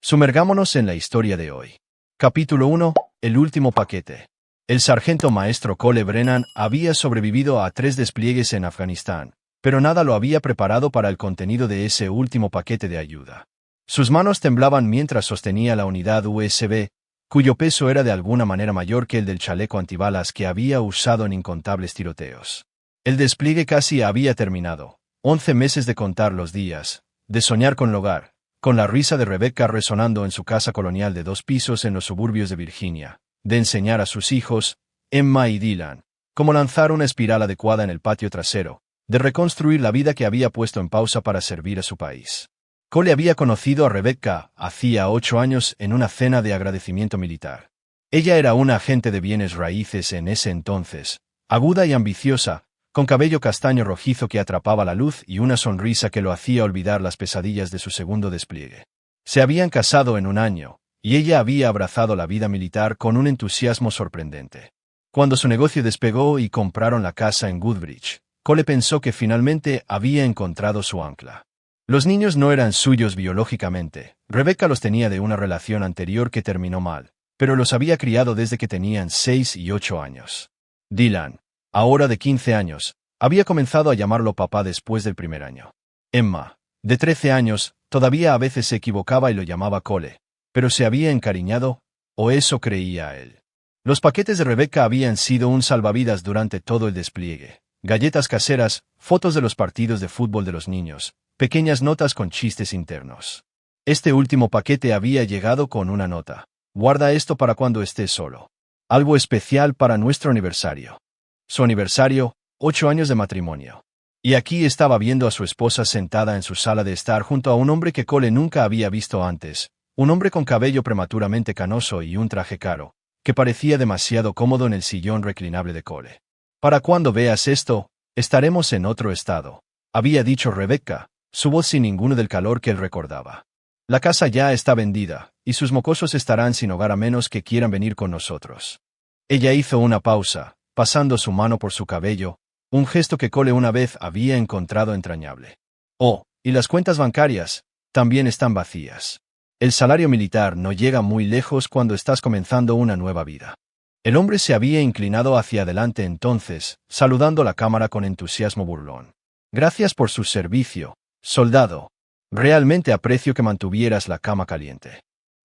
Sumergámonos en la historia de hoy. Capítulo 1. El último paquete. El sargento maestro Cole Brennan había sobrevivido a 3 despliegues en Afganistán, pero nada lo había preparado para el contenido de ese último paquete de ayuda. Sus manos temblaban mientras sostenía la unidad USB, cuyo peso era de alguna manera mayor que el del chaleco antibalas que había usado en incontables tiroteos. El despliegue casi había terminado. 11 meses de contar los días, de soñar con el hogar, con la risa de Rebecca resonando en su casa colonial de 2 pisos en los suburbios de Virginia, de enseñar a sus hijos, Emma y Dylan, cómo lanzar una espiral adecuada en el patio trasero, de reconstruir la vida que había puesto en pausa para servir a su país. Cole había conocido a Rebecca hacía 8 años en una cena de agradecimiento militar. Ella era una agente de bienes raíces en ese entonces, aguda y ambiciosa, con cabello castaño rojizo que atrapaba la luz y una sonrisa que lo hacía olvidar las pesadillas de su segundo despliegue. Se habían casado en un año, y ella había abrazado la vida militar con un entusiasmo sorprendente. Cuando su negocio despegó y compraron la casa en Woodbridge, Cole pensó que finalmente había encontrado su ancla. Los niños no eran suyos biológicamente. Rebecca los tenía de una relación anterior que terminó mal, pero los había criado desde que tenían 6 y 8 años. Dylan, ahora de 15 años, había comenzado a llamarlo papá después del primer año. Emma, de 13 años, todavía a veces se equivocaba y lo llamaba Cole, pero se había encariñado, o eso creía él. Los paquetes de Rebecca habían sido un salvavidas durante todo el despliegue. Galletas caseras, fotos de los partidos de fútbol de los niños, pequeñas notas con chistes internos. Este último paquete había llegado con una nota. Guarda esto para cuando estés solo. Algo especial para nuestro aniversario. Su aniversario, 8 años de matrimonio. Y aquí estaba viendo a su esposa sentada en su sala de estar junto a un hombre que Cole nunca había visto antes, un hombre con cabello prematuramente canoso y un traje caro, que parecía demasiado cómodo en el sillón reclinable de Cole. Para cuando veas esto, estaremos en otro estado, había dicho Rebecca, su voz sin ninguno del calor que él recordaba. La casa ya está vendida, y sus mocosos estarán sin hogar a menos que quieran venir con nosotros. Ella hizo una pausa, pasando su mano por su cabello, un gesto que Cole una vez había encontrado entrañable. Oh, y las cuentas bancarias, también están vacías. El salario militar no llega muy lejos cuando estás comenzando una nueva vida. El hombre se había inclinado hacia adelante entonces, saludando la cámara con entusiasmo burlón. Gracias por su servicio, soldado. Realmente aprecio que mantuvieras la cama caliente.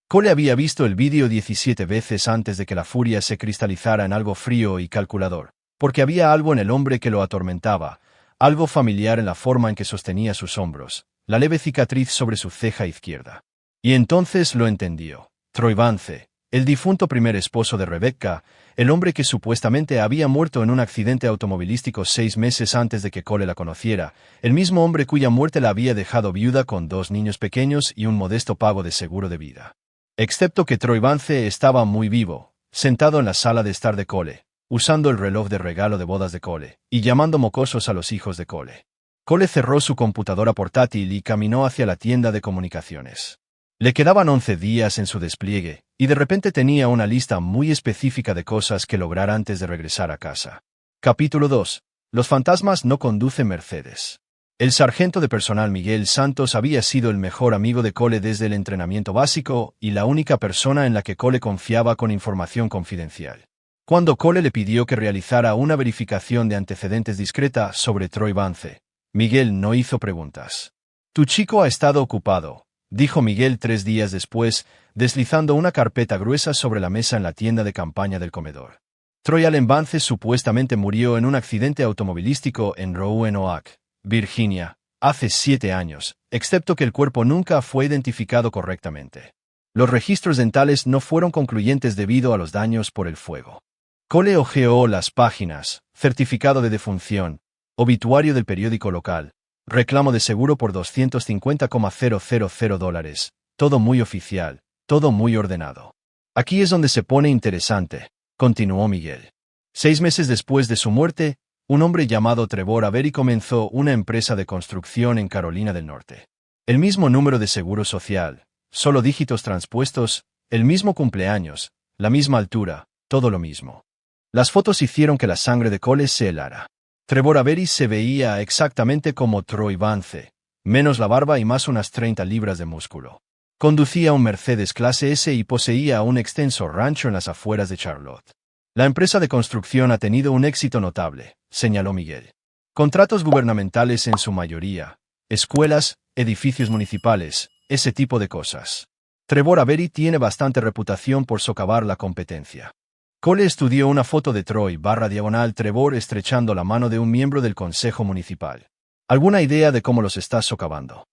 Cole había visto el vídeo 17 veces antes de que la furia se cristalizara en algo frío y calculador, porque había algo en el hombre que lo atormentaba, algo familiar en la forma en que sostenía sus hombros, la leve cicatriz sobre su ceja izquierda. Y entonces lo entendió. Troy Vance, el difunto primer esposo de Rebecca, el hombre que supuestamente había muerto en un accidente automovilístico 6 meses antes de que Cole la conociera, el mismo hombre cuya muerte la había dejado viuda con 2 niños pequeños y un modesto pago de seguro de vida. Excepto que Troy Vance estaba muy vivo, sentado en la sala de estar de Cole, usando el reloj de regalo de bodas de Cole, y llamando mocosos a los hijos de Cole. Cole cerró su computadora portátil y caminó hacia la tienda de comunicaciones. Le quedaban 11 días en su despliegue, y de repente tenía una lista muy específica de cosas que lograr antes de regresar a casa. Capítulo 2. Los fantasmas no conducen Mercedes. El sargento de personal Miguel Santos había sido el mejor amigo de Cole desde el entrenamiento básico y la única persona en la que Cole confiaba con información confidencial. Cuando Cole le pidió que realizara una verificación de antecedentes discreta sobre Troy Vance, Miguel no hizo preguntas. Tu chico ha estado ocupado, dijo Miguel 3 días después, deslizando una carpeta gruesa sobre la mesa en la tienda de campaña del comedor. Troy Allen Vance supuestamente murió en un accidente automovilístico en Roanoke, Virginia, hace 7 años, excepto que el cuerpo nunca fue identificado correctamente. Los registros dentales no fueron concluyentes debido a los daños por el fuego. Cole hojeó las páginas, certificado de defunción, obituario del periódico local, reclamo de seguro por $250,000, todo muy oficial, todo muy ordenado. Aquí es donde se pone interesante, continuó Miguel. 6 meses después de su muerte, un hombre llamado Trevor Avery comenzó una empresa de construcción en Carolina del Norte. El mismo número de seguro social, solo dígitos transpuestos, el mismo cumpleaños, la misma altura, todo lo mismo. Las fotos hicieron que la sangre de Cole se helara. Trevor Avery se veía exactamente como Troy Vance, menos la barba y más unas 30 libras de músculo. Conducía un Mercedes clase S y poseía un extenso rancho en las afueras de Charlotte. La empresa de construcción ha tenido un éxito notable, señaló Miguel. Contratos gubernamentales en su mayoría, escuelas, edificios municipales, ese tipo de cosas. Trevor Avery tiene bastante reputación por socavar la competencia. Cole estudió una foto de Troy/Trevor estrechando la mano de un miembro del consejo municipal. ¿Alguna idea de cómo los estás socavando?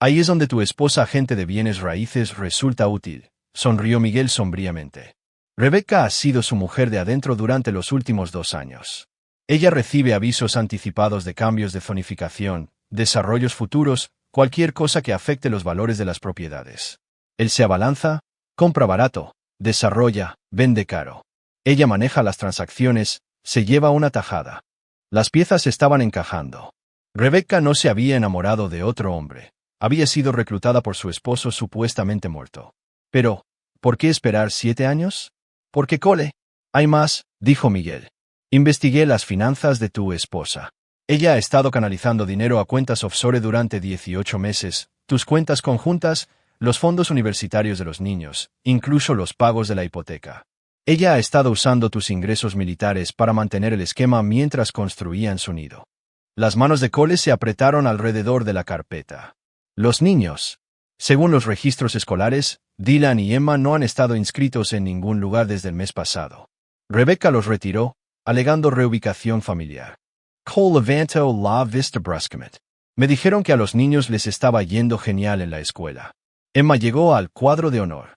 Ahí es donde tu esposa agente de bienes raíces resulta útil, sonrió Miguel sombríamente. Rebecca ha sido su mujer de adentro durante los últimos 2 años. Ella recibe avisos anticipados de cambios de zonificación, desarrollos futuros, cualquier cosa que afecte los valores de las propiedades. Él se abalanza, compra barato, desarrolla, vende caro. Ella maneja las transacciones, se lleva una tajada. Las piezas estaban encajando. Rebecca no se había enamorado de otro hombre. Había sido reclutada por su esposo supuestamente muerto. Pero, ¿por qué esperar 7 años? Porque Cole. Hay más, dijo Miguel. Investigué las finanzas de tu esposa. Ella ha estado canalizando dinero a cuentas offshore durante 18 meses, tus cuentas conjuntas, los fondos universitarios de los niños, incluso los pagos de la hipoteca. Ella ha estado usando tus ingresos militares para mantener el esquema mientras construían su nido. Las manos de Cole se apretaron alrededor de la carpeta. Los niños. Según los registros escolares, Dylan y Emma no han estado inscritos en ningún lugar desde el mes pasado. Rebecca los retiró, alegando reubicación familiar. Cole levantó la vista bruscamente. Me dijeron que a los niños les estaba yendo genial en la escuela. Emma llegó al cuadro de honor.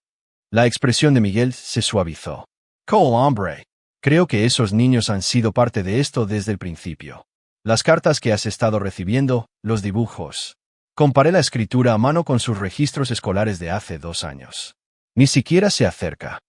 La expresión de Miguel se suavizó. Cole, hombre. Creo que esos niños han sido parte de esto desde el principio. Las cartas que has estado recibiendo, los dibujos. Comparé la escritura a mano con sus registros escolares de hace 2 años. Ni siquiera se acerca.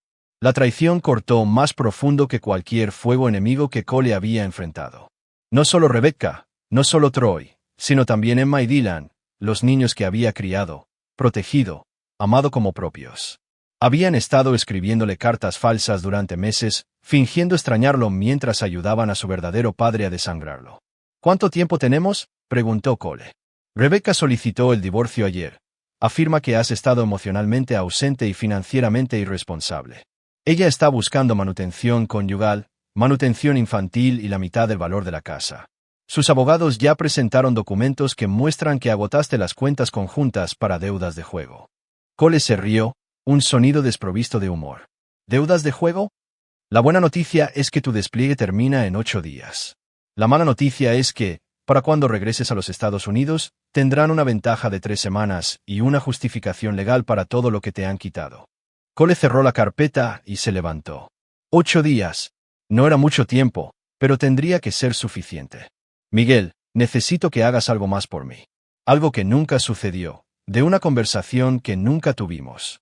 La traición cortó más profundo que cualquier fuego enemigo que Cole había enfrentado. No solo Rebecca, no solo Troy, sino también Emma y Dylan, los niños que había criado, protegido, amado como propios. Habían estado escribiéndole cartas falsas durante meses, fingiendo extrañarlo mientras ayudaban a su verdadero padre a desangrarlo. ¿Cuánto tiempo tenemos?, preguntó Cole. Rebecca solicitó el divorcio ayer. Afirma que has estado emocionalmente ausente y financieramente irresponsable. Ella está buscando manutención conyugal, manutención infantil y la mitad del valor de la casa. Sus abogados ya presentaron documentos que muestran que agotaste las cuentas conjuntas para deudas de juego. Cole se rió, un sonido desprovisto de humor. ¿Deudas de juego? La buena noticia es que tu despliegue termina en 8 días. La mala noticia es que, para cuando regreses a los Estados Unidos, tendrán una ventaja de 3 semanas y una justificación legal para todo lo que te han quitado. Cole cerró la carpeta y se levantó. 8 días. No era mucho tiempo, pero tendría que ser suficiente. Miguel, necesito que hagas algo más por mí. Algo que nunca sucedió, de una conversación que nunca tuvimos.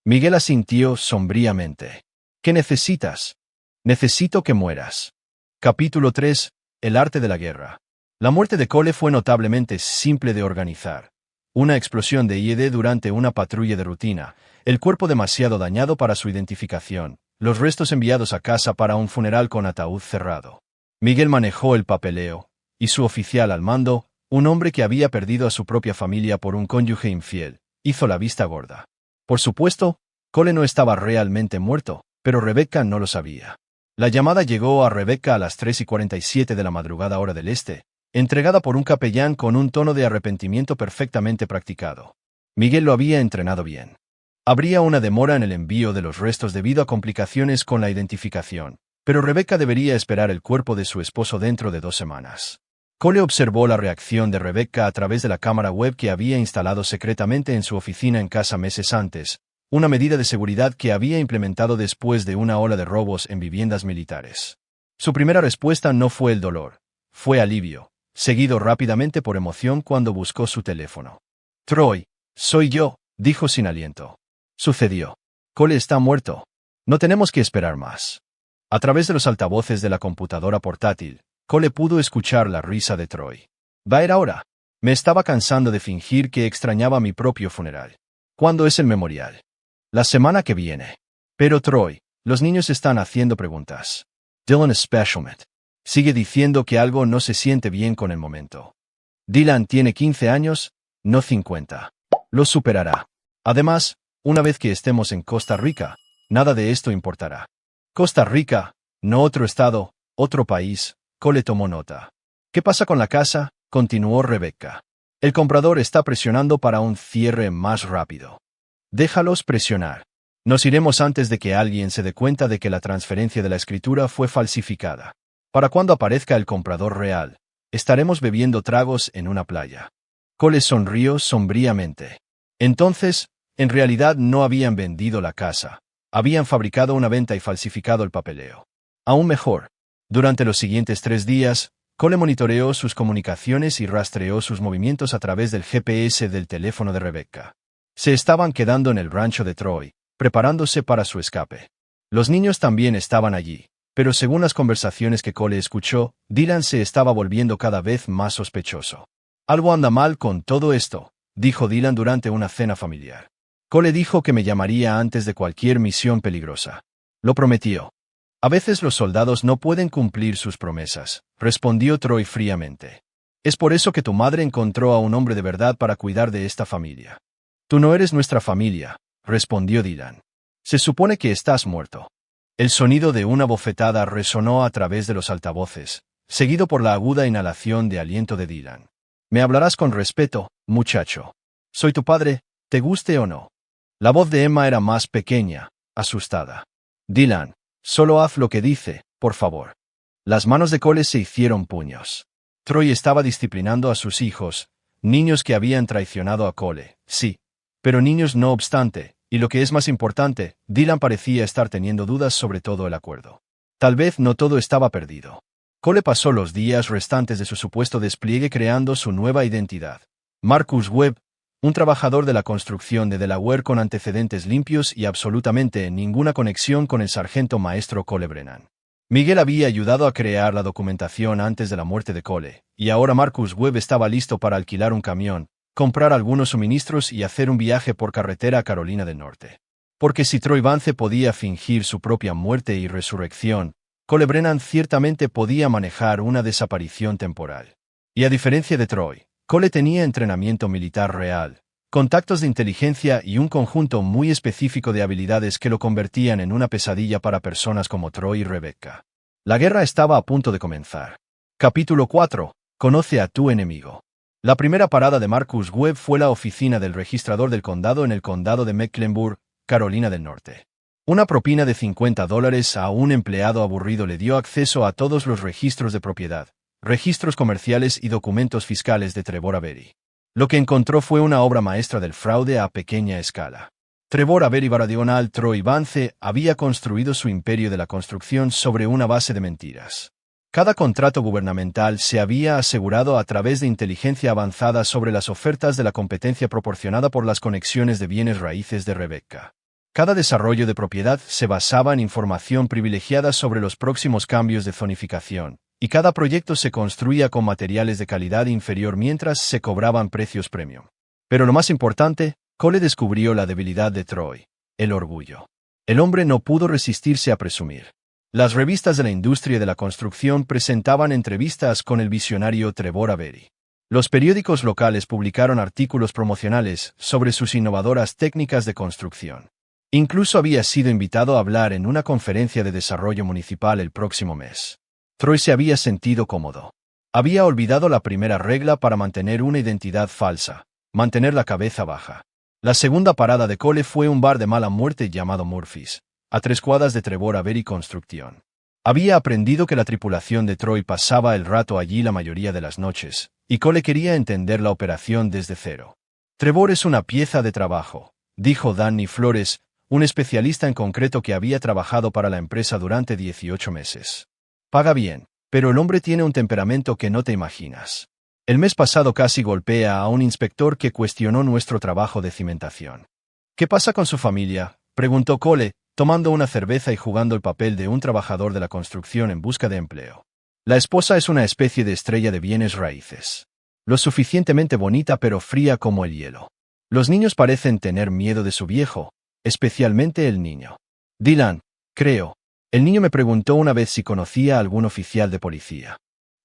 Miguel asintió sombríamente. ¿Qué necesitas? Necesito que mueras. Capítulo 3. El arte de la guerra. La muerte de Cole fue notablemente simple de organizar. Una explosión de IED durante una patrulla de rutina, el cuerpo demasiado dañado para su identificación, los restos enviados a casa para un funeral con ataúd cerrado. Miguel manejó el papeleo, y su oficial al mando, un hombre que había perdido a su propia familia por un cónyuge infiel, hizo la vista gorda. Por supuesto, Cole no estaba realmente muerto, pero Rebecca no lo sabía. La llamada llegó a Rebecca a las 3:47 de la madrugada hora del este, entregada por un capellán con un tono de arrepentimiento perfectamente practicado. Miguel lo había entrenado bien. Habría una demora en el envío de los restos debido a complicaciones con la identificación, pero Rebecca debería esperar el cuerpo de su esposo dentro de 2 semanas. Cole observó la reacción de Rebecca a través de la cámara web que había instalado secretamente en su oficina en casa meses antes, una medida de seguridad que había implementado después de una ola de robos en viviendas militares. Su primera respuesta no fue el dolor, fue alivio, seguido rápidamente por emoción cuando buscó su teléfono. Troy, soy yo, dijo sin aliento. Sucedió. Cole está muerto. No tenemos que esperar más. A través de los altavoces de la computadora portátil, Cole pudo escuchar la risa de Troy. Va a ir ahora. Me estaba cansando de fingir que extrañaba mi propio funeral. ¿Cuándo es el memorial? La semana que viene. Pero Troy, los niños están haciendo preguntas. Dylan especialmente. Sigue diciendo que algo no se siente bien con el momento. Dylan tiene 15 años, no 50. Lo superará. Además, una vez que estemos en Costa Rica, nada de esto importará. Costa Rica, no otro estado, otro país. Cole tomó nota. ¿Qué pasa con la casa?, continuó Rebecca. El comprador está presionando para un cierre más rápido. Déjalos presionar. Nos iremos antes de que alguien se dé cuenta de que la transferencia de la escritura fue falsificada. Para cuando aparezca el comprador real, estaremos bebiendo tragos en una playa. Cole sonrió sombríamente. Entonces, en realidad no habían vendido la casa. Habían fabricado una venta y falsificado el papeleo. Aún mejor. Durante los siguientes 3 días, Cole monitoreó sus comunicaciones y rastreó sus movimientos a través del GPS del teléfono de Rebecca. Se estaban quedando en el rancho de Troy, preparándose para su escape. Los niños también estaban allí, pero según las conversaciones que Cole escuchó, Dylan se estaba volviendo cada vez más sospechoso. Algo anda mal con todo esto, dijo Dylan durante una cena familiar. Cole dijo que me llamaría antes de cualquier misión peligrosa. Lo prometió. A veces los soldados no pueden cumplir sus promesas, respondió Troy fríamente. Es por eso que tu madre encontró a un hombre de verdad para cuidar de esta familia. Tú no eres nuestra familia, respondió Dylan. Se supone que estás muerto. El sonido de una bofetada resonó a través de los altavoces, seguido por la aguda inhalación de aliento de Dylan. Me hablarás con respeto, muchacho. Soy tu padre, te guste o no. La voz de Emma era más pequeña, asustada. Dylan, solo haz lo que dice, por favor. Las manos de Cole se hicieron puños. Troy estaba disciplinando a sus hijos, niños que habían traicionado a Cole, sí. Pero niños no obstante, y lo que es más importante, Dylan parecía estar teniendo dudas sobre todo el acuerdo. Tal vez no todo estaba perdido. Cole pasó los días restantes de su supuesto despliegue creando su nueva identidad. Marcus Webb, un trabajador de la construcción de Delaware con antecedentes limpios y absolutamente ninguna conexión con el sargento maestro Cole Brennan. Miguel había ayudado a crear la documentación antes de la muerte de Cole, y ahora Marcus Webb estaba listo para alquilar un camión, comprar algunos suministros y hacer un viaje por carretera a Carolina del Norte. Porque si Troy Vance podía fingir su propia muerte y resurrección, Cole Brennan ciertamente podía manejar una desaparición temporal. Y a diferencia de Troy, Cole tenía entrenamiento militar real, contactos de inteligencia y un conjunto muy específico de habilidades que lo convertían en una pesadilla para personas como Troy y Rebecca. La guerra estaba a punto de comenzar. Capítulo 4. Conoce a tu enemigo. La primera parada de Marcus Webb fue la oficina del registrador del condado en el condado de Mecklenburg, Carolina del Norte. Una propina de $50 a un empleado aburrido le dio acceso a todos los registros de propiedad, registros comerciales y documentos fiscales de Trevor Avery. Lo que encontró fue una obra maestra del fraude a pequeña escala. Trevor Avery / Troy Vance había construido su imperio de la construcción sobre una base de mentiras. Cada contrato gubernamental se había asegurado a través de inteligencia avanzada sobre las ofertas de la competencia proporcionada por las conexiones de bienes raíces de Rebecca. Cada desarrollo de propiedad se basaba en información privilegiada sobre los próximos cambios de zonificación, y cada proyecto se construía con materiales de calidad inferior mientras se cobraban precios premium. Pero lo más importante, Cole descubrió la debilidad de Troy: el orgullo. El hombre no pudo resistirse a presumir. Las revistas de la industria de la construcción presentaban entrevistas con el visionario Trevor Avery. Los periódicos locales publicaron artículos promocionales sobre sus innovadoras técnicas de construcción. Incluso había sido invitado a hablar en una conferencia de desarrollo municipal el próximo mes. Troy se había sentido cómodo. Había olvidado la primera regla para mantener una identidad falsa: mantener la cabeza baja. La segunda parada de Cole fue un bar de mala muerte llamado Murphy's, a 3 cuadras de Trevor Avery Construction. Había aprendido que la tripulación de Troy pasaba el rato allí la mayoría de las noches, y Cole quería entender la operación desde cero. Trevor es una pieza de trabajo, dijo Danny Flores, un especialista en concreto que había trabajado para la empresa durante 18 meses. Paga bien, pero el hombre tiene un temperamento que no te imaginas. El mes pasado casi golpea a un inspector que cuestionó nuestro trabajo de cimentación. ¿Qué pasa con su familia?, preguntó Cole, tomando una cerveza y jugando el papel de un trabajador de la construcción en busca de empleo. La esposa es una especie de estrella de bienes raíces. Lo suficientemente bonita pero fría como el hielo. Los niños parecen tener miedo de su viejo, especialmente el niño. Dylan, creo. El niño me preguntó una vez si conocía a algún oficial de policía.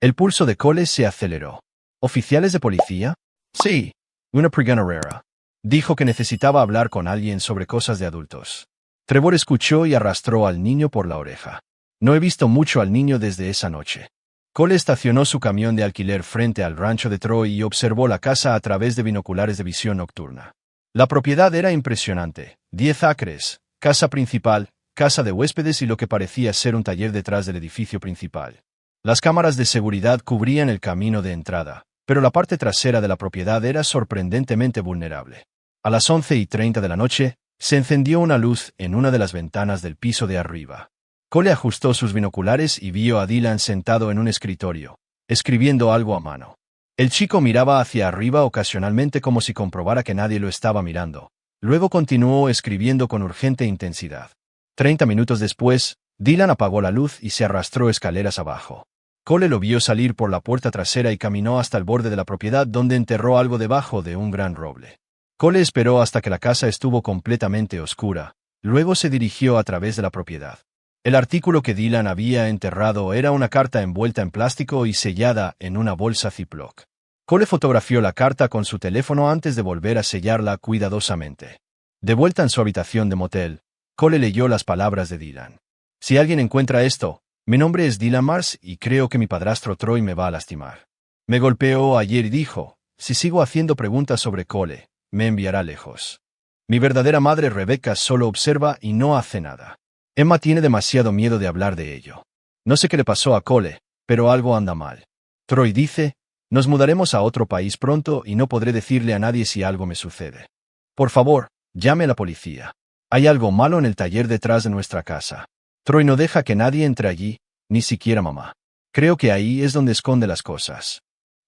El pulso de Cole se aceleró. ¿Oficiales de policía? Sí. Una pregonera. Dijo que necesitaba hablar con alguien sobre cosas de adultos. Trevor escuchó y arrastró al niño por la oreja. No he visto mucho al niño desde esa noche. Cole estacionó su camión de alquiler frente al rancho de Troy y observó la casa a través de binoculares de visión nocturna. La propiedad era impresionante. 10 acres, casa principal, casa de huéspedes y lo que parecía ser un taller detrás del edificio principal. Las cámaras de seguridad cubrían el camino de entrada, pero la parte trasera de la propiedad era sorprendentemente vulnerable. A las 11:30 de la noche, se encendió una luz en una de las ventanas del piso de arriba. Cole ajustó sus binoculares y vio a Dylan sentado en un escritorio, escribiendo algo a mano. El chico miraba hacia arriba ocasionalmente como si comprobara que nadie lo estaba mirando. Luego continuó escribiendo con urgente intensidad. 30 minutos después, Dylan apagó la luz y se arrastró escaleras abajo. Cole lo vio salir por la puerta trasera y caminó hasta el borde de la propiedad donde enterró algo debajo de un gran roble. Cole esperó hasta que la casa estuvo completamente oscura. Luego se dirigió a través de la propiedad. El artículo que Dylan había enterrado era una carta envuelta en plástico y sellada en una bolsa Ziploc. Cole fotografió la carta con su teléfono antes de volver a sellarla cuidadosamente. De vuelta en su habitación de motel, Cole leyó las palabras de Dylan. Si alguien encuentra esto, mi nombre es Dylan Mars y creo que mi padrastro Troy me va a lastimar. Me golpeó ayer y dijo, si sigo haciendo preguntas sobre Cole, me enviará lejos. Mi verdadera madre Rebecca solo observa y no hace nada. Emma tiene demasiado miedo de hablar de ello. No sé qué le pasó a Cole, pero algo anda mal. Troy dice, nos mudaremos a otro país pronto y no podré decirle a nadie si algo me sucede. Por favor, llame a la policía. Hay algo malo en el taller detrás de nuestra casa. Troy no deja que nadie entre allí, ni siquiera mamá. Creo que ahí es donde esconde las cosas.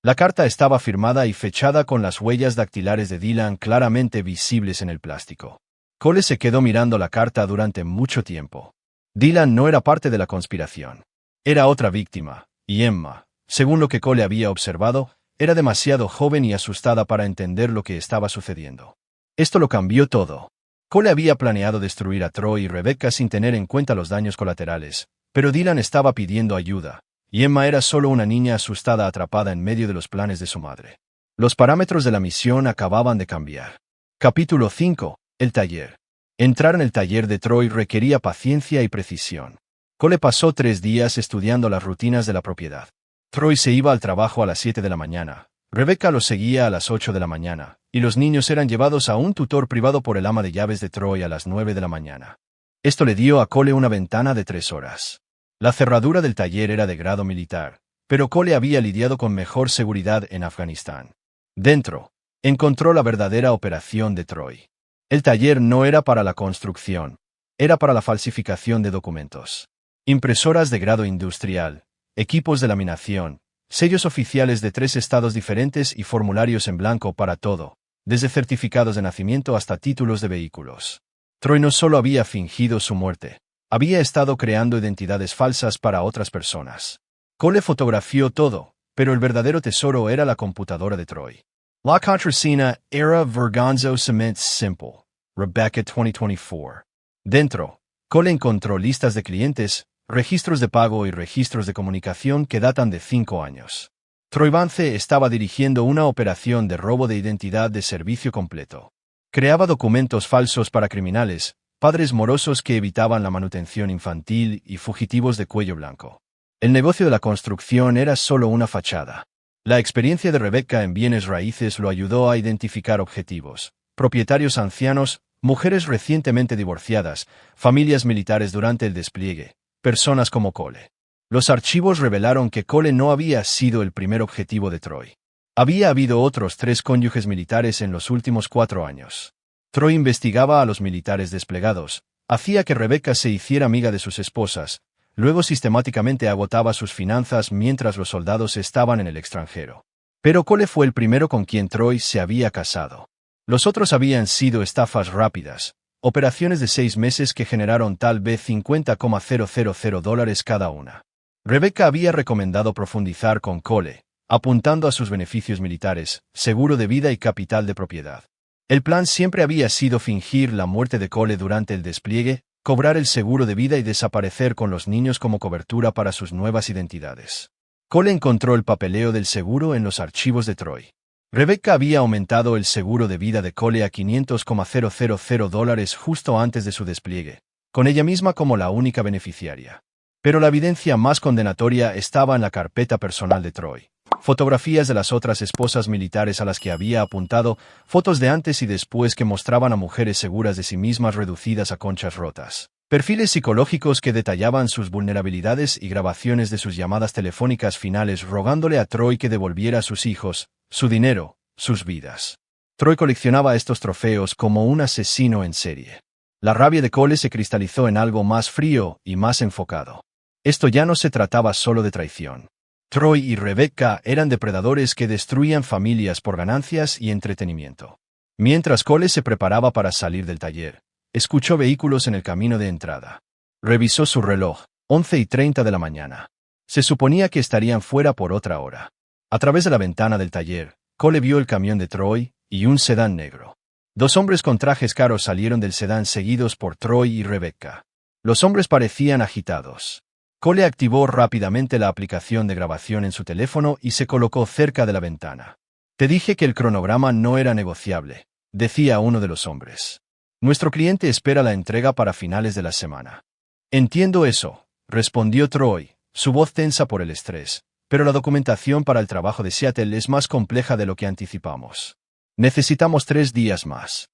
La carta estaba firmada y fechada con las huellas dactilares de Dylan claramente visibles en el plástico. Cole se quedó mirando la carta durante mucho tiempo. Dylan no era parte de la conspiración. Era otra víctima, y Emma, según lo que Cole había observado, era demasiado joven y asustada para entender lo que estaba sucediendo. Esto lo cambió todo. Cole había planeado destruir a Troy y Rebecca sin tener en cuenta los daños colaterales, pero Dylan estaba pidiendo ayuda, y Emma era solo una niña asustada atrapada en medio de los planes de su madre. Los parámetros de la misión acababan de cambiar. Capítulo 5. El taller. Entrar en el taller de Troy requería paciencia y precisión. Cole pasó 3 días estudiando las rutinas de la propiedad. Troy se iba al trabajo a las 7 de la mañana, Rebecca lo seguía a las 8 de la mañana, y los niños eran llevados a un tutor privado por el ama de llaves de Troy a las 9 de la mañana. Esto le dio a Cole una ventana de 3 horas. La cerradura del taller era de grado militar, pero Cole había lidiado con mejor seguridad en Afganistán. Dentro, encontró la verdadera operación de Troy. El taller no era para la construcción, era para la falsificación de documentos. Impresoras de grado industrial, equipos de laminación, sellos oficiales de 3 estados diferentes y formularios en blanco para todo, desde certificados de nacimiento hasta títulos de vehículos. Troy no solo había fingido su muerte, había estado creando identidades falsas para otras personas. Cole fotografió todo, pero el verdadero tesoro era la computadora de Troy. La contraseña era Vergonzo Cement Simple, Rebecca 2024. Dentro, Cole encontró listas de clientes, registros de pago y registros de comunicación que datan de 5 años. Troy Vance estaba dirigiendo una operación de robo de identidad de servicio completo. Creaba documentos falsos para criminales, padres morosos que evitaban la manutención infantil y fugitivos de cuello blanco. El negocio de la construcción era solo una fachada. La experiencia de Rebecca en bienes raíces lo ayudó a identificar objetivos: propietarios ancianos, mujeres recientemente divorciadas, familias militares durante el despliegue, personas como Cole. Los archivos revelaron que Cole no había sido el primer objetivo de Troy. Había habido otros 3 cónyuges militares en los últimos 4 años. Troy investigaba a los militares desplegados, hacía que Rebecca se hiciera amiga de sus esposas, luego sistemáticamente agotaba sus finanzas mientras los soldados estaban en el extranjero. Pero Cole fue el primero con quien Troy se había casado. Los otros habían sido estafas rápidas, operaciones de 6 meses que generaron tal vez $50,000 cada una. Rebecca había recomendado profundizar con Cole, apuntando a sus beneficios militares, seguro de vida y capital de propiedad. El plan siempre había sido fingir la muerte de Cole durante el despliegue, cobrar el seguro de vida y desaparecer con los niños como cobertura para sus nuevas identidades. Cole encontró el papeleo del seguro en los archivos de Troy. Rebecca había aumentado el seguro de vida de Cole a $500,000 justo antes de su despliegue, con ella misma como la única beneficiaria. Pero la evidencia más condenatoria estaba en la carpeta personal de Troy. Fotografías de las otras esposas militares a las que había apuntado, fotos de antes y después que mostraban a mujeres seguras de sí mismas reducidas a conchas rotas. Perfiles psicológicos que detallaban sus vulnerabilidades y grabaciones de sus llamadas telefónicas finales rogándole a Troy que devolviera a sus hijos, su dinero, sus vidas. Troy coleccionaba estos trofeos como un asesino en serie. La rabia de Cole se cristalizó en algo más frío y más enfocado. Esto ya no se trataba solo de traición. Troy y Rebecca eran depredadores que destruían familias por ganancias y entretenimiento. Mientras Cole se preparaba para salir del taller, escuchó vehículos en el camino de entrada. Revisó su reloj, 11:30 de la mañana. Se suponía que estarían fuera por otra hora. A través de la ventana del taller, Cole vio el camión de Troy y un sedán negro. Dos hombres con trajes caros salieron del sedán seguidos por Troy y Rebecca. Los hombres parecían agitados. Cole activó rápidamente la aplicación de grabación en su teléfono y se colocó cerca de la ventana. «Te dije que el cronograma no era negociable», decía uno de los hombres. «Nuestro cliente espera la entrega para finales de la semana». «Entiendo eso», respondió Troy, su voz tensa por el estrés, «pero la documentación para el trabajo de Seattle es más compleja de lo que anticipamos. Necesitamos 3 días más».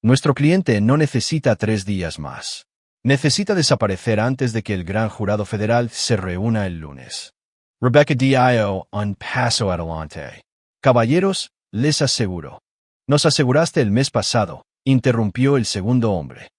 «Nuestro cliente no necesita 3 días más. Necesita desaparecer antes de que el gran jurado federal se reúna el lunes». Rebecca dio un paso adelante. «Caballeros, les aseguro. Nos aseguraste el mes pasado», interrumpió el segundo hombre.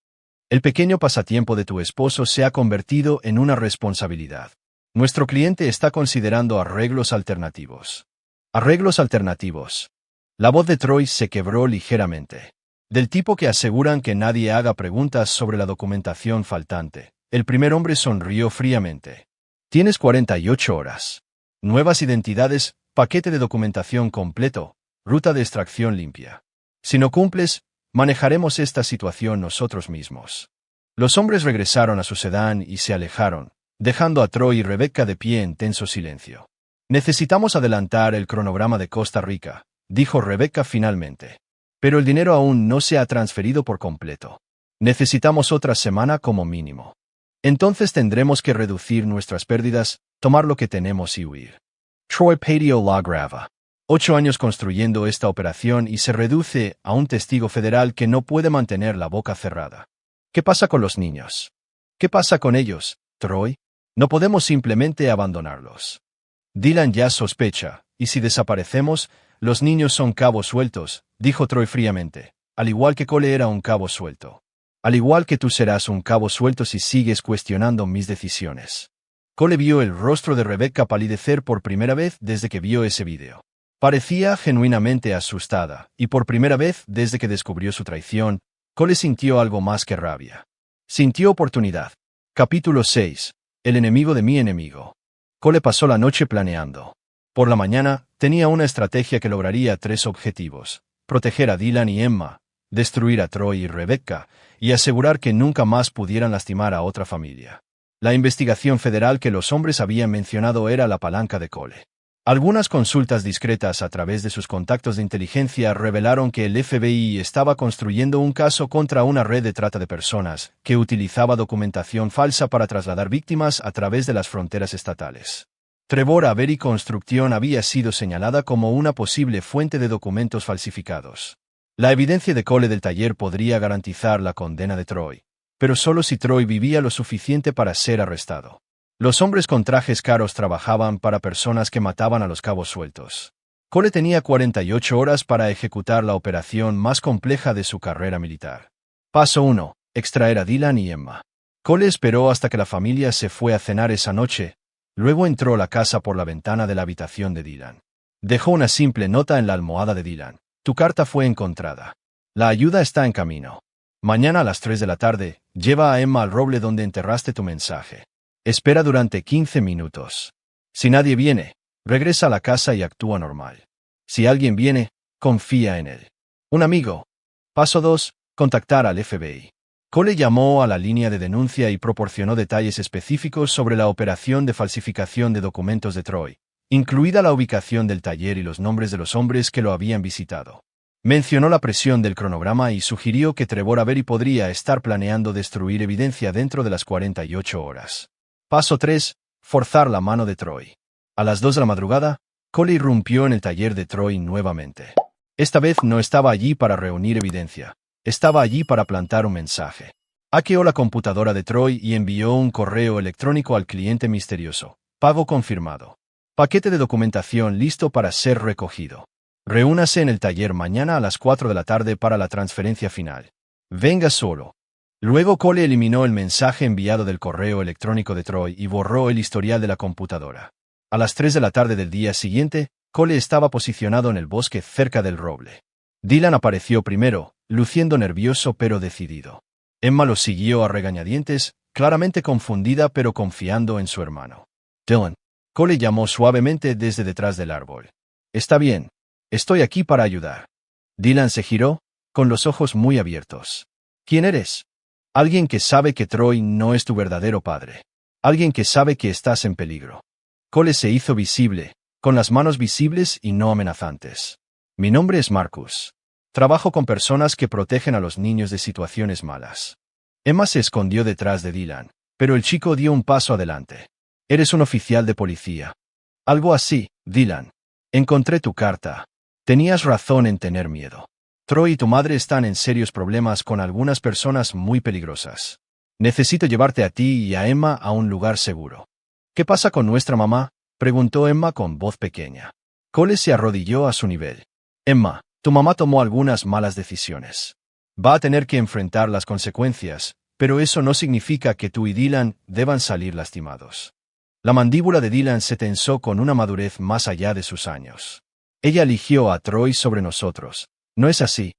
«El pequeño pasatiempo de tu esposo se ha convertido en una responsabilidad. Nuestro cliente está considerando arreglos alternativos». «¿Arreglos alternativos?» La voz de Troy se quebró ligeramente. «Del tipo que aseguran que nadie haga preguntas sobre la documentación faltante». El primer hombre sonrió fríamente. «Tienes 48 horas. Nuevas identidades, paquete de documentación completo, ruta de extracción limpia. Si no cumples, manejaremos esta situación nosotros mismos». Los hombres regresaron a su sedán y se alejaron, dejando a Troy y Rebecca de pie en tenso silencio. «Necesitamos adelantar el cronograma de Costa Rica», dijo Rebecca finalmente. «Pero el dinero aún no se ha transferido por completo. Necesitamos otra semana como mínimo. Entonces tendremos que reducir nuestras pérdidas, tomar lo que tenemos y huir». Troy pidió la grava. 8 años construyendo esta operación y se reduce a un testigo federal que no puede mantener la boca cerrada. ¿Qué pasa con los niños? ¿Qué pasa con ellos, Troy? No podemos simplemente abandonarlos. Dylan ya sospecha, y si desaparecemos, los niños son cabos sueltos, dijo Troy fríamente, al igual que Cole era un cabo suelto. Al igual que tú serás un cabo suelto si sigues cuestionando mis decisiones. Cole vio el rostro de Rebecca palidecer por primera vez desde que vio ese video. Parecía genuinamente asustada, y por primera vez desde que descubrió su traición, Cole sintió algo más que rabia. Sintió oportunidad. Capítulo 6. El enemigo de mi enemigo. Cole pasó la noche planeando. Por la mañana, tenía una estrategia que lograría 3 objetivos: proteger a Dylan y Emma, destruir a Troy y Rebecca, y asegurar que nunca más pudieran lastimar a otra familia. La investigación federal que los hombres habían mencionado era la palanca de Cole. Algunas consultas discretas a través de sus contactos de inteligencia revelaron que el FBI estaba construyendo un caso contra una red de trata de personas que utilizaba documentación falsa para trasladar víctimas a través de las fronteras estatales. Trevor Avery Construction había sido señalada como una posible fuente de documentos falsificados. La evidencia de Cole del taller podría garantizar la condena de Troy, pero solo si Troy vivía lo suficiente para ser arrestado. Los hombres con trajes caros trabajaban para personas que mataban a los cabos sueltos. Cole tenía 48 horas para ejecutar la operación más compleja de su carrera militar. Paso 1. Extraer a Dylan y Emma. Cole esperó hasta que la familia se fue a cenar esa noche. Luego entró a la casa por la ventana de la habitación de Dylan. Dejó una simple nota en la almohada de Dylan. Tu carta fue encontrada. La ayuda está en camino. Mañana a las 3 de la tarde, lleva a Emma al roble donde enterraste tu mensaje. Espera durante 15 minutos. Si nadie viene, regresa a la casa y actúa normal. Si alguien viene, confía en él. Un amigo. Paso 2. Contactar al FBI. Cole llamó a la línea de denuncia y proporcionó detalles específicos sobre la operación de falsificación de documentos de Troy, incluida la ubicación del taller y los nombres de los hombres que lo habían visitado. Mencionó la presión del cronograma y sugirió que Trevor Avery podría estar planeando destruir evidencia dentro de las 48 horas. Paso 3. Forzar la mano de Troy. A las 2 de la madrugada, Cole irrumpió en el taller de Troy nuevamente. Esta vez no estaba allí para reunir evidencia. Estaba allí para plantar un mensaje. Hackeó la computadora de Troy y envió un correo electrónico al cliente misterioso. Pago confirmado. Paquete de documentación listo para ser recogido. Reúnase en el taller mañana a las 4 de la tarde para la transferencia final. Venga solo. Luego Cole eliminó el mensaje enviado del correo electrónico de Troy y borró el historial de la computadora. A las 3 de la tarde del día siguiente, Cole estaba posicionado en el bosque cerca del roble. Dylan apareció primero, luciendo nervioso pero decidido. Emma lo siguió a regañadientes, claramente confundida pero confiando en su hermano. Dylan. Cole llamó suavemente desde detrás del árbol. Está bien. Estoy aquí para ayudar. Dylan se giró, con los ojos muy abiertos. ¿Quién eres? Alguien que sabe que Troy no es tu verdadero padre. Alguien que sabe que estás en peligro. Cole se hizo visible, con las manos visibles y no amenazantes. Mi nombre es Marcus. Trabajo con personas que protegen a los niños de situaciones malas. Emma se escondió detrás de Dylan, pero el chico dio un paso adelante. Eres un oficial de policía. Algo así, Dylan. Encontré tu carta. Tenías razón en tener miedo. Troy y tu madre están en serios problemas con algunas personas muy peligrosas. Necesito llevarte a ti y a Emma a un lugar seguro. ¿Qué pasa con nuestra mamá? Preguntó Emma con voz pequeña. Cole se arrodilló a su nivel. Emma, tu mamá tomó algunas malas decisiones. Va a tener que enfrentar las consecuencias, pero eso no significa que tú y Dylan deban salir lastimados. La mandíbula de Dylan se tensó con una madurez más allá de sus años. Ella eligió a Troy sobre nosotros. ¿No es así?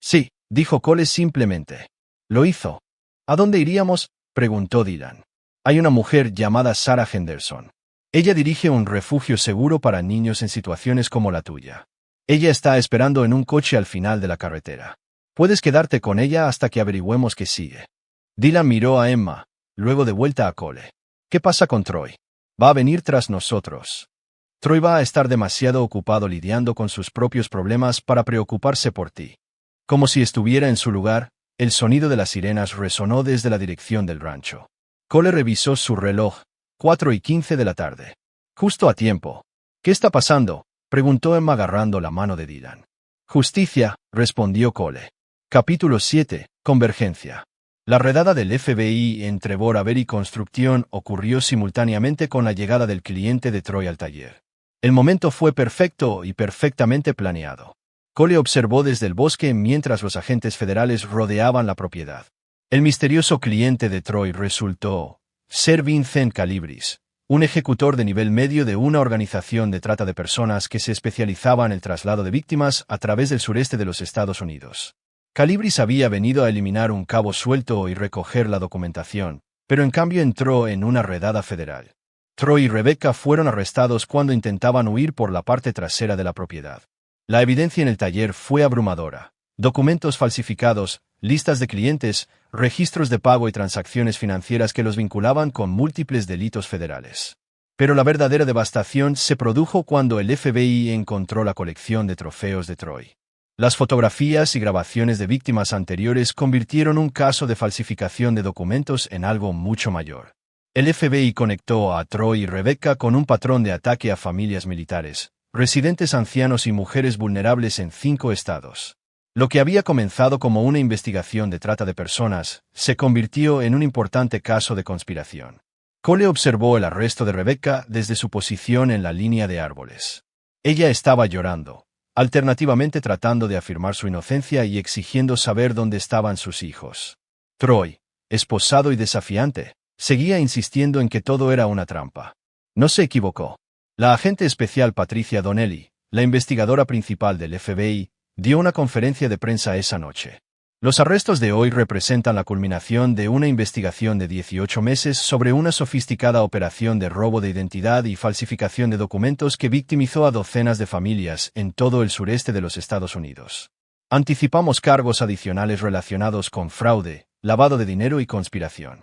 Sí, dijo Cole simplemente. Lo hizo. ¿A dónde iríamos? Preguntó Dylan. Hay una mujer llamada Sarah Henderson. Ella dirige un refugio seguro para niños en situaciones como la tuya. Ella está esperando en un coche al final de la carretera. Puedes quedarte con ella hasta que averigüemos qué sigue. Dylan miró a Emma, luego de vuelta a Cole. ¿Qué pasa con Troy? Va a venir tras nosotros. Troy va a estar demasiado ocupado lidiando con sus propios problemas para preocuparse por ti. Como si estuviera en su lugar, el sonido de las sirenas resonó desde la dirección del rancho. Cole revisó su reloj, 4:15 de la tarde. Justo a tiempo. ¿Qué está pasando? Preguntó Emma agarrando la mano de Dylan. Justicia, respondió Cole. Capítulo 7. Convergencia. La redada del FBI en Trevor Avery Construction ocurrió simultáneamente con la llegada del cliente de Troy al taller. El momento fue perfecto y perfectamente planeado. Cole observó desde el bosque mientras los agentes federales rodeaban la propiedad. El misterioso cliente de Troy resultó ser Vincent Calibris, un ejecutor de nivel medio de una organización de trata de personas que se especializaba en el traslado de víctimas a través del sureste de los Estados Unidos. Calibris había venido a eliminar un cabo suelto y recoger la documentación, pero en cambio entró en una redada federal. Troy y Rebecca fueron arrestados cuando intentaban huir por la parte trasera de la propiedad. La evidencia en el taller fue abrumadora. Documentos falsificados, listas de clientes, registros de pago y transacciones financieras que los vinculaban con múltiples delitos federales. Pero la verdadera devastación se produjo cuando el FBI encontró la colección de trofeos de Troy. Las fotografías y grabaciones de víctimas anteriores convirtieron un caso de falsificación de documentos en algo mucho mayor. El FBI conectó a Troy y Rebecca con un patrón de ataque a familias militares, residentes ancianos y mujeres vulnerables en 5 estados. Lo que había comenzado como una investigación de trata de personas, se convirtió en un importante caso de conspiración. Cole observó el arresto de Rebecca desde su posición en la línea de árboles. Ella estaba llorando, alternativamente tratando de afirmar su inocencia y exigiendo saber dónde estaban sus hijos. Troy, esposado y desafiante, seguía insistiendo en que todo era una trampa. No se equivocó. La agente especial Patricia Donnelly, la investigadora principal del FBI, dio una conferencia de prensa esa noche. Los arrestos de hoy representan la culminación de una investigación de 18 meses sobre una sofisticada operación de robo de identidad y falsificación de documentos que victimizó a docenas de familias en todo el sureste de los Estados Unidos. Anticipamos cargos adicionales relacionados con fraude, lavado de dinero y conspiración.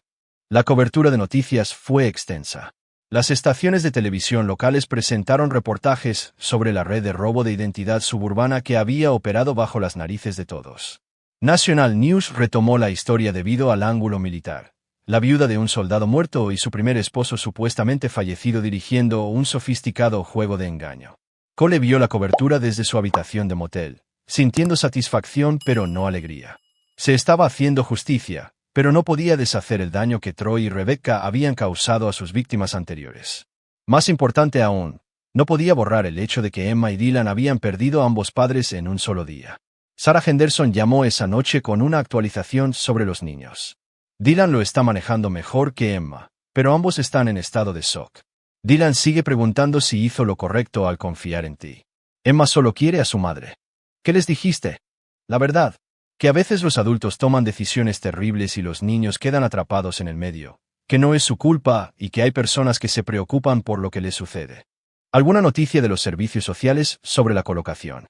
La cobertura de noticias fue extensa. Las estaciones de televisión locales presentaron reportajes sobre la red de robo de identidad suburbana que había operado bajo las narices de todos. National News retomó la historia debido al ángulo militar. La viuda de un soldado muerto y su primer esposo supuestamente fallecido dirigiendo un sofisticado juego de engaño. Cole vio la cobertura desde su habitación de motel, sintiendo satisfacción pero no alegría. Se estaba haciendo justicia, pero no podía deshacer el daño que Troy y Rebecca habían causado a sus víctimas anteriores. Más importante aún, no podía borrar el hecho de que Emma y Dylan habían perdido a ambos padres en un solo día. Sarah Henderson llamó esa noche con una actualización sobre los niños. Dylan lo está manejando mejor que Emma, pero ambos están en estado de shock. Dylan sigue preguntando si hizo lo correcto al confiar en ti. Emma solo quiere a su madre. ¿Qué les dijiste? La verdad, que a veces los adultos toman decisiones terribles y los niños quedan atrapados en el medio, que no es su culpa y que hay personas que se preocupan por lo que les sucede. ¿Alguna noticia de los servicios sociales sobre la colocación?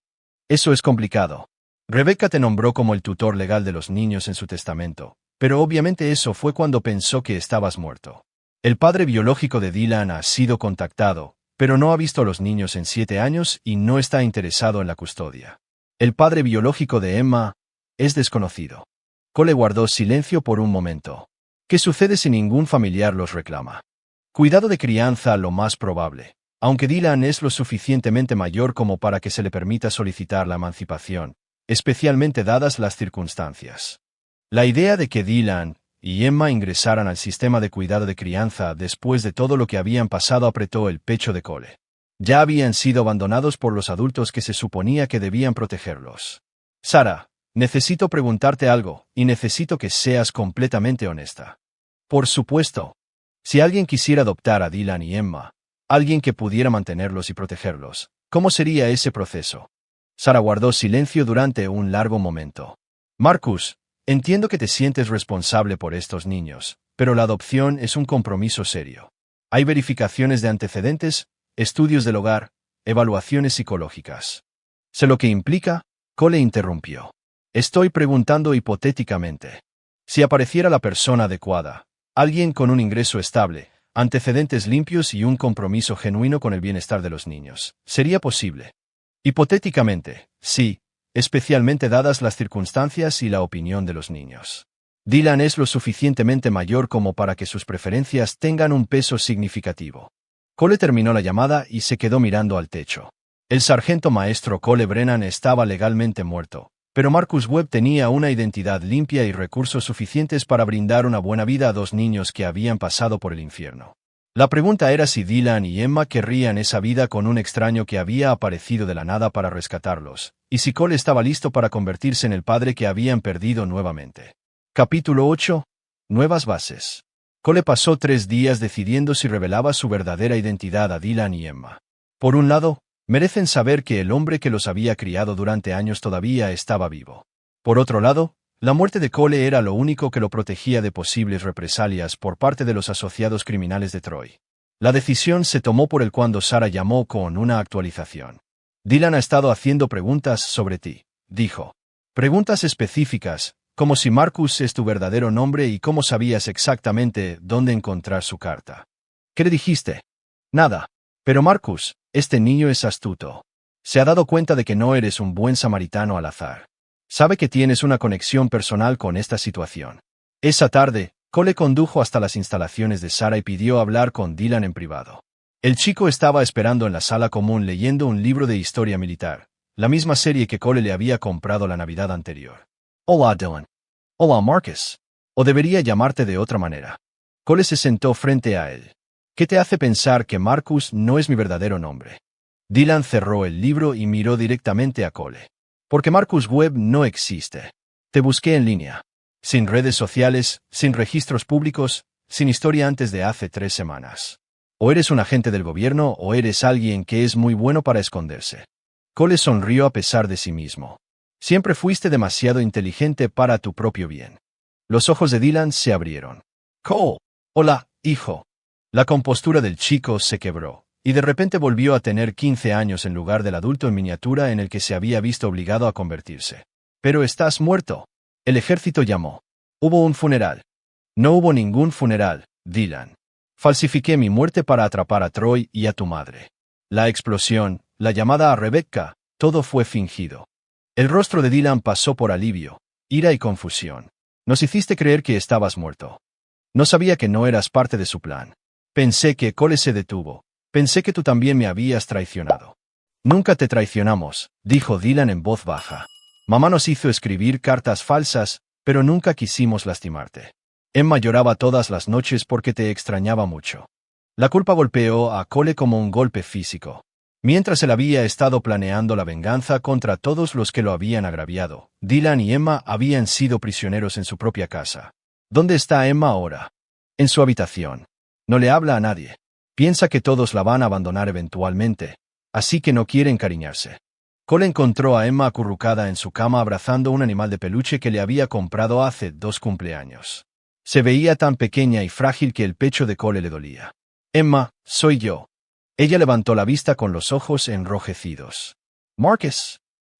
Eso es complicado. Rebecca te nombró como el tutor legal de los niños en su testamento, pero obviamente eso fue cuando pensó que estabas muerto. El padre biológico de Dylan ha sido contactado, pero no ha visto a los niños en 7 años y no está interesado en la custodia. El padre biológico de Emma es desconocido. Cole guardó silencio por un momento. ¿Qué sucede si ningún familiar los reclama? Cuidado de crianza lo más probable, aunque Dylan es lo suficientemente mayor como para que se le permita solicitar la emancipación, especialmente dadas las circunstancias. La idea de que Dylan y Emma ingresaran al sistema de cuidado de crianza después de todo lo que habían pasado apretó el pecho de Cole. Ya habían sido abandonados por los adultos que se suponía que debían protegerlos. Sarah, necesito preguntarte algo, y necesito que seas completamente honesta. Por supuesto. Si alguien quisiera adoptar a Dylan y Emma, alguien que pudiera mantenerlos y protegerlos, ¿cómo sería ese proceso? Sarah guardó silencio durante un largo momento. Marcus, entiendo que te sientes responsable por estos niños, pero la adopción es un compromiso serio. Hay verificaciones de antecedentes, estudios del hogar, evaluaciones psicológicas. ¿Sé lo que implica? Cole interrumpió. Estoy preguntando hipotéticamente. Si apareciera la persona adecuada, alguien con un ingreso estable, antecedentes limpios y un compromiso genuino con el bienestar de los niños, ¿sería posible? Hipotéticamente, sí, especialmente dadas las circunstancias y la opinión de los niños. Dylan es lo suficientemente mayor como para que sus preferencias tengan un peso significativo. Cole terminó la llamada y se quedó mirando al techo. El sargento maestro Cole Brennan estaba legalmente muerto, pero Marcus Webb tenía una identidad limpia y recursos suficientes para brindar una buena vida a 2 niños que habían pasado por el infierno. La pregunta era si Dylan y Emma querrían esa vida con un extraño que había aparecido de la nada para rescatarlos, y si Cole estaba listo para convertirse en el padre que habían perdido nuevamente. Capítulo 8. Nuevas bases. Cole pasó 3 días decidiendo si revelaba su verdadera identidad a Dylan y Emma. Por un lado, merecen saber que el hombre que los había criado durante años todavía estaba vivo. Por otro lado, la muerte de Cole era lo único que lo protegía de posibles represalias por parte de los asociados criminales de Troy. La decisión se tomó por el cuando Sarah llamó con una actualización. Dylan ha estado haciendo preguntas sobre ti, dijo. Preguntas específicas, como si Marcus es tu verdadero nombre y cómo sabías exactamente dónde encontrar su carta. ¿Qué le dijiste? Nada. Pero Marcus, este niño es astuto. Se ha dado cuenta de que no eres un buen samaritano al azar. Sabe que tienes una conexión personal con esta situación. Esa tarde, Cole condujo hasta las instalaciones de Sarah y pidió hablar con Dylan en privado. El chico estaba esperando en la sala común leyendo un libro de historia militar, la misma serie que Cole le había comprado la Navidad anterior. Hola, Dylan. Hola, Marcus. O debería llamarte de otra manera. Cole se sentó frente a él. ¿Qué te hace pensar que Marcus no es mi verdadero nombre? Dylan cerró el libro y miró directamente a Cole. Porque Marcus Webb no existe. Te busqué en línea. Sin redes sociales, sin registros públicos, sin historia antes de hace 3 semanas. O eres un agente del gobierno o eres alguien que es muy bueno para esconderse. Cole sonrió a pesar de sí mismo. Siempre fuiste demasiado inteligente para tu propio bien. Los ojos de Dylan se abrieron. Cole. Hola, hijo. La compostura del chico se quebró, y de repente volvió a tener 15 años en lugar del adulto en miniatura en el que se había visto obligado a convertirse. Pero estás muerto. El ejército llamó. Hubo un funeral. No hubo ningún funeral, Dylan. Falsifiqué mi muerte para atrapar a Troy y a tu madre. La explosión, la llamada a Rebecca, todo fue fingido. El rostro de Dylan pasó por alivio, ira y confusión. Nos hiciste creer que estabas muerto. No sabía que no eras parte de su plan. Pensé que Cole se detuvo. Pensé que tú también me habías traicionado. Nunca te traicionamos, dijo Dylan en voz baja. Mamá nos hizo escribir cartas falsas, pero nunca quisimos lastimarte. Emma lloraba todas las noches porque te extrañaba mucho. La culpa golpeó a Cole como un golpe físico. Mientras él había estado planeando la venganza contra todos los que lo habían agraviado, Dylan y Emma habían sido prisioneros en su propia casa. ¿Dónde está Emma ahora? En su habitación. No le habla a nadie. Piensa que todos la van a abandonar eventualmente, así que no quiere encariñarse. Cole encontró a Emma acurrucada en su cama abrazando un animal de peluche que le había comprado hace 2 cumpleaños. Se veía tan pequeña y frágil que el pecho de Cole le dolía. Emma, soy yo. Ella levantó la vista con los ojos enrojecidos. ¿Marcus?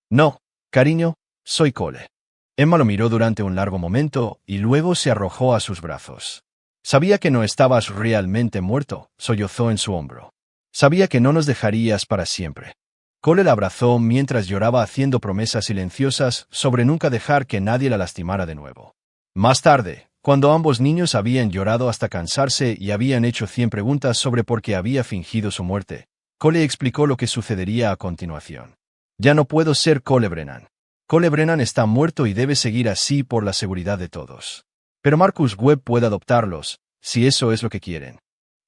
No, cariño, soy Cole. Emma lo miró durante un largo momento y luego se arrojó a sus brazos. Sabía que no estabas realmente muerto, sollozó en su hombro. Sabía que no nos dejarías para siempre. Cole la abrazó mientras lloraba haciendo promesas silenciosas sobre nunca dejar que nadie la lastimara de nuevo. Más tarde, cuando ambos niños habían llorado hasta cansarse y habían hecho 100 preguntas sobre por qué había fingido su muerte, Cole explicó lo que sucedería a continuación. Ya no puedo ser Cole Brennan. Cole Brennan está muerto y debe seguir así por la seguridad de todos. Pero Marcus Webb puede adoptarlos, si eso es lo que quieren.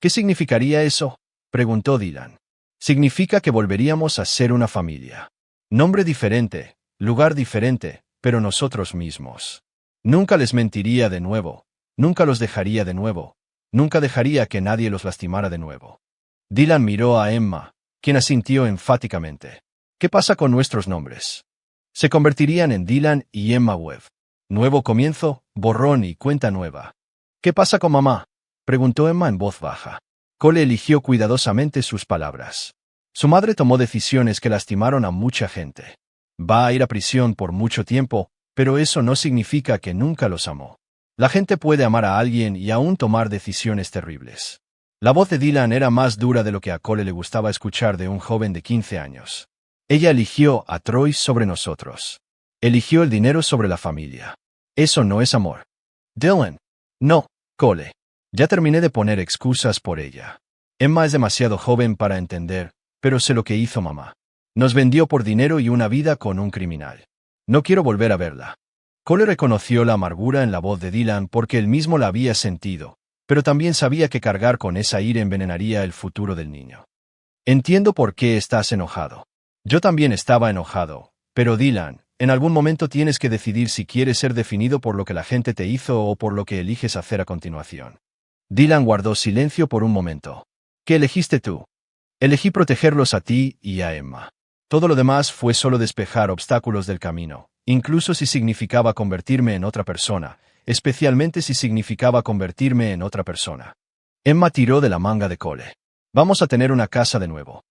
¿Qué significaría eso?, preguntó Dylan. Significa que volveríamos a ser una familia. Nombre diferente, lugar diferente, pero nosotros mismos. Nunca les mentiría de nuevo, nunca los dejaría de nuevo, nunca dejaría que nadie los lastimara de nuevo. Dylan miró a Emma, quien asintió enfáticamente. ¿Qué pasa con nuestros nombres? Se convertirían en Dylan y Emma Webb. Nuevo comienzo, borrón y cuenta nueva. ¿Qué pasa con mamá?, preguntó Emma en voz baja. Cole eligió cuidadosamente sus palabras. Su madre tomó decisiones que lastimaron a mucha gente. Va a ir a prisión por mucho tiempo, pero eso no significa que nunca los amó. La gente puede amar a alguien y aún tomar decisiones terribles. La voz de Dylan era más dura de lo que a Cole le gustaba escuchar de un joven de 15 años. Ella eligió a Troy sobre nosotros. Eligió el dinero sobre la familia. Eso no es amor. Dylan. No, Cole. Ya terminé de poner excusas por ella. Emma es demasiado joven para entender, pero sé lo que hizo mamá. Nos vendió por dinero y una vida con un criminal. No quiero volver a verla. Cole reconoció la amargura en la voz de Dylan porque él mismo la había sentido, pero también sabía que cargar con esa ira envenenaría el futuro del niño. Entiendo por qué estás enojado. Yo también estaba enojado, pero Dylan, en algún momento tienes que decidir si quieres ser definido por lo que la gente te hizo o por lo que eliges hacer a continuación. Dylan guardó silencio por un momento. ¿Qué elegiste tú? Elegí protegerlos a ti y a Emma. Todo lo demás fue solo despejar obstáculos del camino, incluso si significaba convertirme en otra persona, especialmente si significaba convertirme en otra persona. Emma tiró de la manga de Cole. Vamos a tener una casa de nuevo.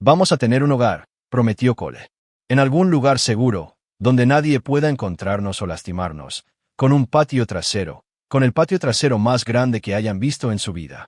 Vamos a tener un hogar, prometió Cole. En algún lugar seguro, donde nadie pueda encontrarnos o lastimarnos, con un patio trasero, con el patio trasero más grande que hayan visto en su vida.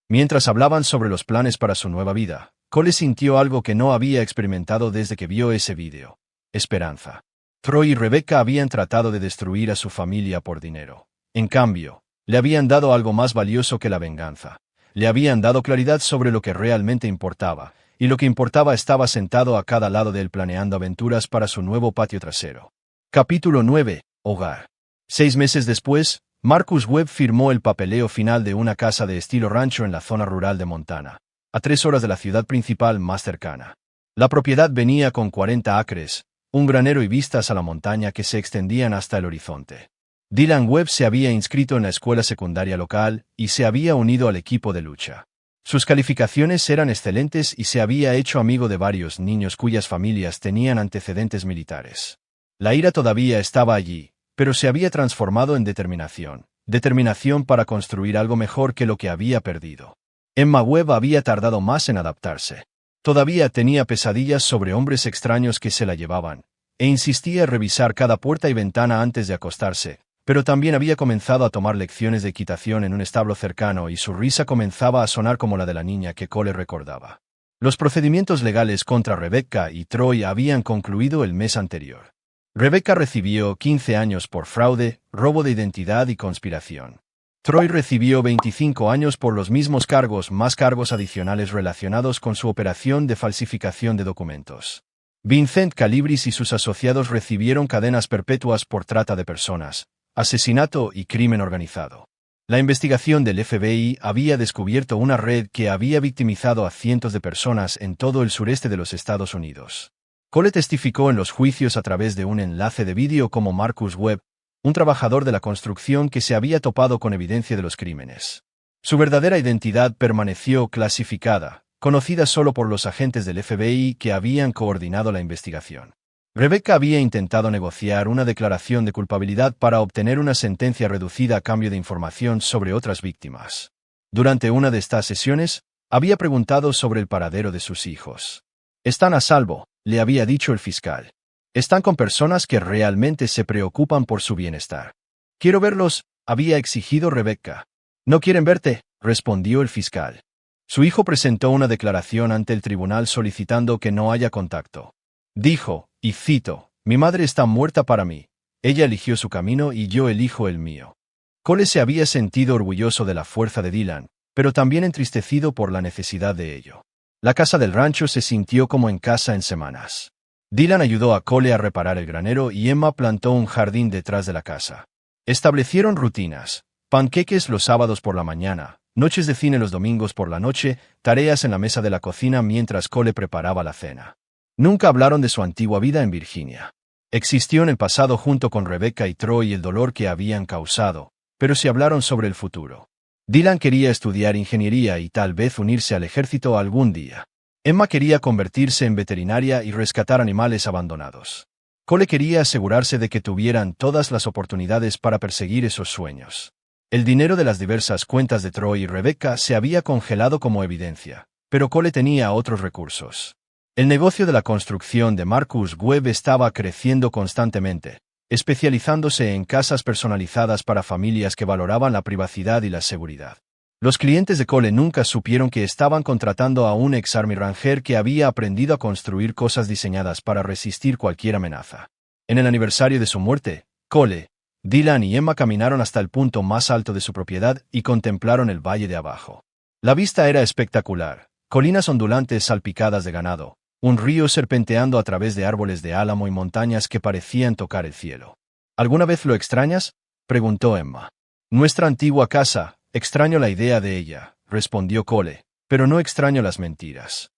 Mientras hablaban sobre los planes para su nueva vida, Cole sintió algo que no había experimentado desde que vio ese vídeo. Esperanza. Troy y Rebecca habían tratado de destruir a su familia por dinero. En cambio, le habían dado algo más valioso que la venganza. Le habían dado claridad sobre lo que realmente importaba, y lo que importaba estaba sentado a cada lado de él planeando aventuras para su nuevo patio trasero. Capítulo 9. Hogar. 6 meses después, Marcus Webb firmó el papeleo final de una casa de estilo rancho en la zona rural de Montana, a 3 horas de la ciudad principal más cercana. La propiedad venía con 40 acres, un granero y vistas a la montaña que se extendían hasta el horizonte. Dylan Webb se había inscrito en la escuela secundaria local y se había unido al equipo de lucha. Sus calificaciones eran excelentes y se había hecho amigo de varios niños cuyas familias tenían antecedentes militares. La ira todavía estaba allí, pero se había transformado en determinación para construir algo mejor que lo que había perdido. Emma Webb había tardado más en adaptarse. Todavía tenía pesadillas sobre hombres extraños que se la llevaban, e insistía en revisar cada puerta y ventana antes de acostarse, pero también había comenzado a tomar lecciones de equitación en un establo cercano y su risa comenzaba a sonar como la de la niña que Cole recordaba. Los procedimientos legales contra Rebecca y Troy habían concluido el mes anterior. Rebecca recibió 15 años por fraude, robo de identidad y conspiración. Troy recibió 25 años por los mismos cargos más cargos adicionales relacionados con su operación de falsificación de documentos. Vincent Calibris y sus asociados recibieron cadenas perpetuas por trata de personas, asesinato y crimen organizado. La investigación del FBI había descubierto una red que había victimizado a cientos de personas en todo el sureste de los Estados Unidos. Cole testificó en los juicios a través de un enlace de vídeo como Marcus Webb, un trabajador de la construcción que se había topado con evidencia de los crímenes. Su verdadera identidad permaneció clasificada, conocida solo por los agentes del FBI que habían coordinado la investigación. Rebecca había intentado negociar una declaración de culpabilidad para obtener una sentencia reducida a cambio de información sobre otras víctimas. Durante una de estas sesiones, había preguntado sobre el paradero de sus hijos. «Están a salvo», le había dicho el fiscal. «Están con personas que realmente se preocupan por su bienestar». «Quiero verlos», había exigido Rebecca. «No quieren verte», respondió el fiscal. Su hijo presentó una declaración ante el tribunal solicitando que no haya contacto. Dijo, y cito, «Mi madre está muerta para mí. Ella eligió su camino y yo elijo el mío». Cole se había sentido orgulloso de la fuerza de Dylan, pero también entristecido por la necesidad de ello. La casa del rancho se sintió como en casa en semanas. Dylan ayudó a Cole a reparar el granero y Emma plantó un jardín detrás de la casa. Establecieron rutinas, panqueques los sábados por la mañana, noches de cine los domingos por la noche, tareas en la mesa de la cocina mientras Cole preparaba la cena. Nunca hablaron de su antigua vida en Virginia. Existió en el pasado junto con Rebecca y Troy el dolor que habían causado, pero sí hablaron sobre el futuro. Dylan quería estudiar ingeniería y tal vez unirse al ejército algún día. Emma quería convertirse en veterinaria y rescatar animales abandonados. Cole quería asegurarse de que tuvieran todas las oportunidades para perseguir esos sueños. El dinero de las diversas cuentas de Troy y Rebecca se había congelado como evidencia, pero Cole tenía otros recursos. El negocio de la construcción de Marcus Webb estaba creciendo constantemente, especializándose en casas personalizadas para familias que valoraban la privacidad y la seguridad. Los clientes de Cole nunca supieron que estaban contratando a un ex-Army Ranger que había aprendido a construir cosas diseñadas para resistir cualquier amenaza. En el aniversario de su muerte, Cole, Dylan y Emma caminaron hasta el punto más alto de su propiedad y contemplaron el valle de abajo. La vista era espectacular, colinas ondulantes salpicadas de ganado, un río serpenteando a través de árboles de álamo y montañas que parecían tocar el cielo. ¿Alguna vez lo extrañas?, preguntó Emma. Nuestra antigua casa, extraño la idea de ella, respondió Cole, pero no extraño las mentiras.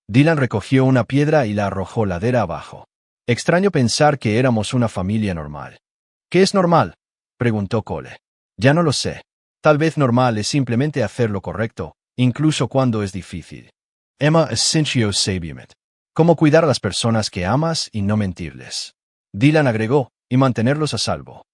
Dylan recogió una piedra y la arrojó ladera abajo. Extraño pensar que éramos una familia normal. ¿Qué es normal?, preguntó Cole. Ya no lo sé. Tal vez normal es simplemente hacer lo correcto, incluso cuando es difícil. Emma Essentio Sabiumet. Cómo cuidar a las personas que amas y no mentirles. Dylan agregó, y mantenerlos a salvo.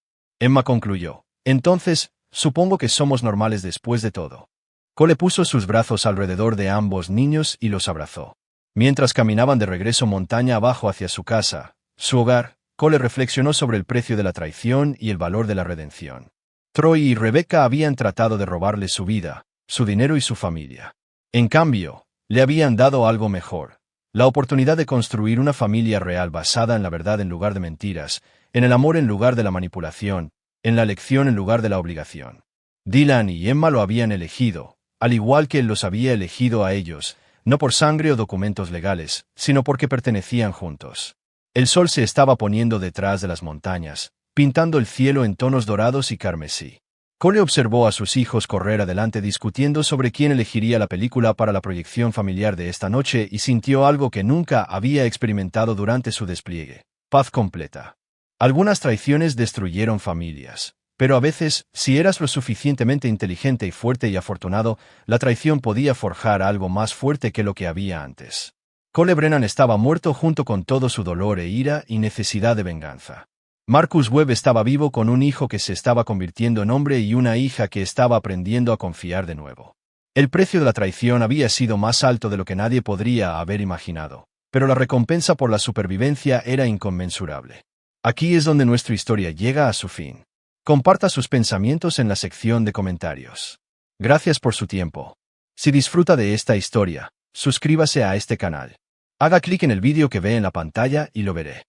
Emma concluyó. Entonces, supongo que somos normales después de todo. Cole puso sus brazos alrededor de ambos niños y los abrazó. Mientras caminaban de regreso montaña abajo hacia su casa, su hogar, Cole reflexionó sobre el precio de la traición y el valor de la redención. Troy y Rebecca habían tratado de robarle su vida, su dinero y su familia. En cambio, le habían dado algo mejor. La oportunidad de construir una familia real basada en la verdad en lugar de mentiras, en el amor en lugar de la manipulación, en la elección en lugar de la obligación. Dylan y Emma lo habían elegido, al igual que él los había elegido a ellos, no por sangre o documentos legales, sino porque pertenecían juntos. El sol se estaba poniendo detrás de las montañas, pintando el cielo en tonos dorados y carmesí. Cole observó a sus hijos correr adelante discutiendo sobre quién elegiría la película para la proyección familiar de esta noche y sintió algo que nunca había experimentado durante su despliegue: paz completa. Algunas traiciones destruyeron familias, pero a veces, si eras lo suficientemente inteligente y fuerte y afortunado, la traición podía forjar algo más fuerte que lo que había antes. Cole Brennan estaba muerto junto con todo su dolor e ira y necesidad de venganza. Marcus Webb estaba vivo con un hijo que se estaba convirtiendo en hombre y una hija que estaba aprendiendo a confiar de nuevo. El precio de la traición había sido más alto de lo que nadie podría haber imaginado, pero la recompensa por la supervivencia era inconmensurable. Aquí es donde nuestra historia llega a su fin. Comparta sus pensamientos en la sección de comentarios. Gracias por su tiempo. Si disfruta de esta historia, suscríbase a este canal. Haga clic en el vídeo que ve en la pantalla y lo veré.